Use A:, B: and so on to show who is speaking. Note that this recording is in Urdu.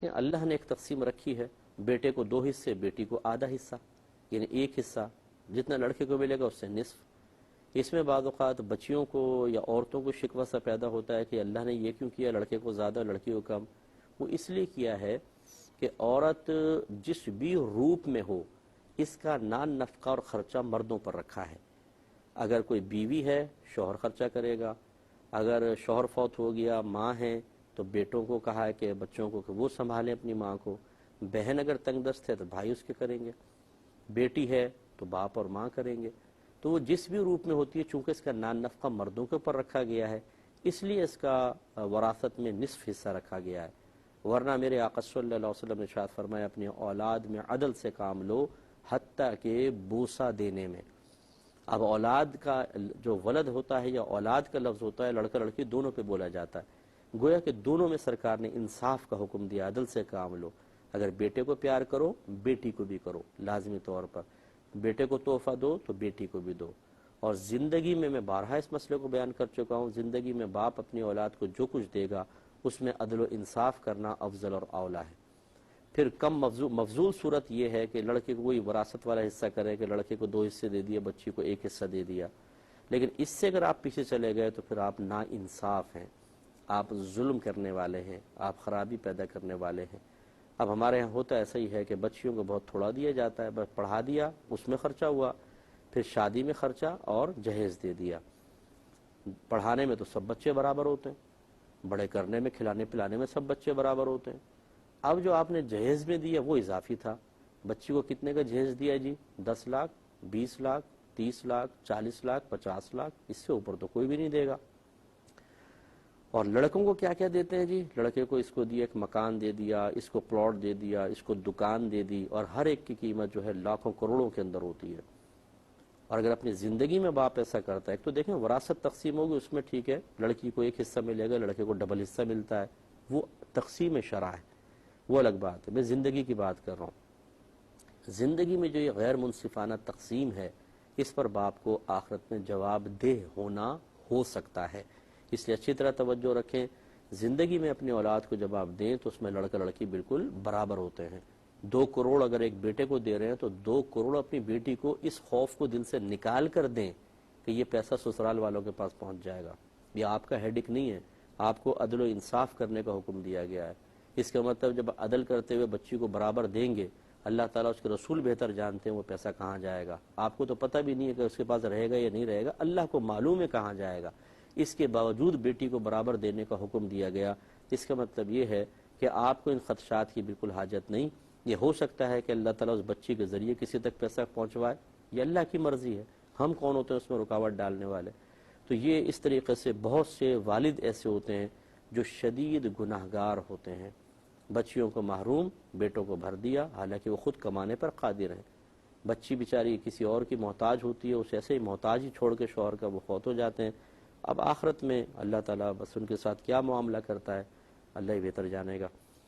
A: اللہ نے ایک تقسیم رکھی ہے، بیٹے کو 2 حصے، بیٹی کو آدھا حصہ، یعنی 1 حصہ جتنا لڑکے کو ملے گا اس سے نصف۔ اس میں بعض اوقات بچیوں کو یا عورتوں کو شکوہ سا پیدا ہوتا ہے کہ اللہ نے یہ کیوں کیا، لڑکے کو زیادہ لڑکی کو کم۔ وہ اس لیے کیا ہے کہ عورت جس بھی روپ میں ہو، اس کا نان نفقہ اور خرچہ مردوں پر رکھا ہے۔ اگر کوئی بیوی ہے شوہر خرچہ کرے گا، اگر شوہر فوت ہو گیا، ماں ہے تو بیٹوں کو کہا ہے کہ بچوں کو کہ وہ سنبھالیں اپنی ماں کو، بہن اگر تنگ دست ہے تو بھائی اس کے کریں گے، بیٹی ہے تو باپ اور ماں کریں گے۔ تو وہ جس بھی روپ میں ہوتی ہے، چونکہ اس کا نان نفقہ مردوں کے اوپر رکھا گیا ہے، اس لیے اس کا وراثت میں نصف حصہ رکھا گیا ہے۔ ورنہ میرے آقا صلی اللہ علیہ وسلم نے ارشاد فرمایا اپنی اولاد میں عدل سے کام لو، حتیٰ کہ بوسہ دینے میں۔ اب اولاد کا جو ولد ہوتا ہے یا اولاد کا لفظ ہوتا ہے، لڑکا لڑکی دونوں پہ بولا جاتا ہے، گویا کہ دونوں میں سرکار نے انصاف کا حکم دیا، عدل سے کام لو۔ اگر بیٹے کو پیار کرو، بیٹی کو بھی کرو لازمی طور پر، بیٹے کو تحفہ دو تو بیٹی کو بھی دو۔ اور زندگی میں بارہا اس مسئلے کو بیان کر چکا ہوں، زندگی میں باپ اپنی اولاد کو جو کچھ دے گا اس میں عدل و انصاف کرنا افضل اور اولا ہے۔ پھر کم مفضول صورت یہ ہے کہ لڑکے کو کوئی وراثت والا حصہ کرے کہ لڑکے کو 2 حصے دے دیا، بچی کو 1 حصہ دے دیا، لیکن اس سے اگر آپ پیچھے چلے گئے تو پھر آپ نا انصاف ہیں، آپ ظلم کرنے والے ہیں، آپ خرابی پیدا کرنے والے ہیں۔ اب ہمارے یہاں ہوتا ایسا ہی ہے کہ بچیوں کو بہت تھوڑا دیا جاتا ہے، بس پڑھا دیا اس میں خرچہ ہوا، پھر شادی میں خرچہ اور جہیز دے دیا۔ پڑھانے میں تو سب بچے برابر ہوتے ہیں، بڑے کرنے میں، کھلانے پلانے میں سب بچے برابر ہوتے ہیں۔ اب جو آپ نے جہیز میں دیا وہ اضافی تھا۔ بچی کو کتنے کا جہیز دیا جی؟ 10 لاکھ، 20 لاکھ، 30 لاکھ، 40 لاکھ، 50 لاکھ، اس سے اوپر تو کوئی بھی نہیں دے گا۔ اور لڑکوں کو کیا کیا دیتے ہیں جی؟ لڑکے کو اس کو دیا ایک مکان دے دیا، اس کو پلاٹ دے دیا، اس کو دکان دے دی، اور ہر ایک کی قیمت جو ہے لاکھوں کروڑوں کے اندر ہوتی ہے۔ اور اگر اپنی زندگی میں باپ ایسا کرتا ہے، ایک تو دیکھیں وراثت تقسیم ہوگی اس میں ٹھیک ہے، لڑکی کو 1 حصہ ملے گا، لڑکے کو ڈبل حصہ ملتا ہے، وہ تقسیم شرع ہے، وہ الگ بات ہے۔ میں زندگی کی بات کر رہا ہوں، زندگی میں جو یہ غیر منصفانہ تقسیم ہے، اس پر باپ کو آخرت میں جواب دہ ہونا ہو سکتا ہے۔ اس لیے اچھی طرح توجہ رکھیں، زندگی میں اپنی اولاد کو جب آپ دیں تو اس میں لڑکا لڑکی بالکل برابر ہوتے ہیں۔ 2 کروڑ اگر ایک بیٹے کو دے رہے ہیں تو 2 کروڑ اپنی بیٹی کو اس خوف کو دل سے نکال کر دیں کہ یہ پیسہ سسرال والوں کے پاس پہنچ جائے گا۔ یہ آپ کا ہیڈک نہیں ہے، آپ کو عدل و انصاف کرنے کا حکم دیا گیا ہے۔ اس کا مطلب جب عدل کرتے ہوئے بچی کو برابر دیں گے، اللہ تعالیٰ اس کے رسول بہتر جانتے ہیں وہ پیسہ کہاں جائے گا۔ آپ کو تو پتہ بھی نہیں ہے کہ اس کے پاس رہے گا یا نہیں رہے گا، اللہ کو معلوم ہے کہاں جائے گا۔ اس کے باوجود بیٹی کو برابر دینے کا حکم دیا گیا۔ اس کا مطلب یہ ہے کہ آپ کو ان خدشات کی بالکل حاجت نہیں۔ یہ ہو سکتا ہے کہ اللہ تعالیٰ اس بچی کے ذریعے کسی تک پیسہ پہنچوائے، یہ اللہ کی مرضی ہے، ہم کون ہوتے ہیں اس میں رکاوٹ ڈالنے والے۔ تو یہ اس طریقے سے بہت سے والد ایسے ہوتے ہیں جو شدید گناہگار ہوتے ہیں، بچیوں کو محروم، بیٹوں کو بھر دیا، حالانکہ وہ خود کمانے پر قادر ہیں۔ بچی بیچاری کسی اور کی محتاج ہوتی ہے، اسے ایسے ہی محتاج ہی چھوڑ کے شوہر کا وہ فوت ہو جاتے ہیں۔ اب آخرت میں اللہ تعالیٰ بس ان کے ساتھ کیا معاملہ کرتا ہے اللہ ہی بہتر جانے گا۔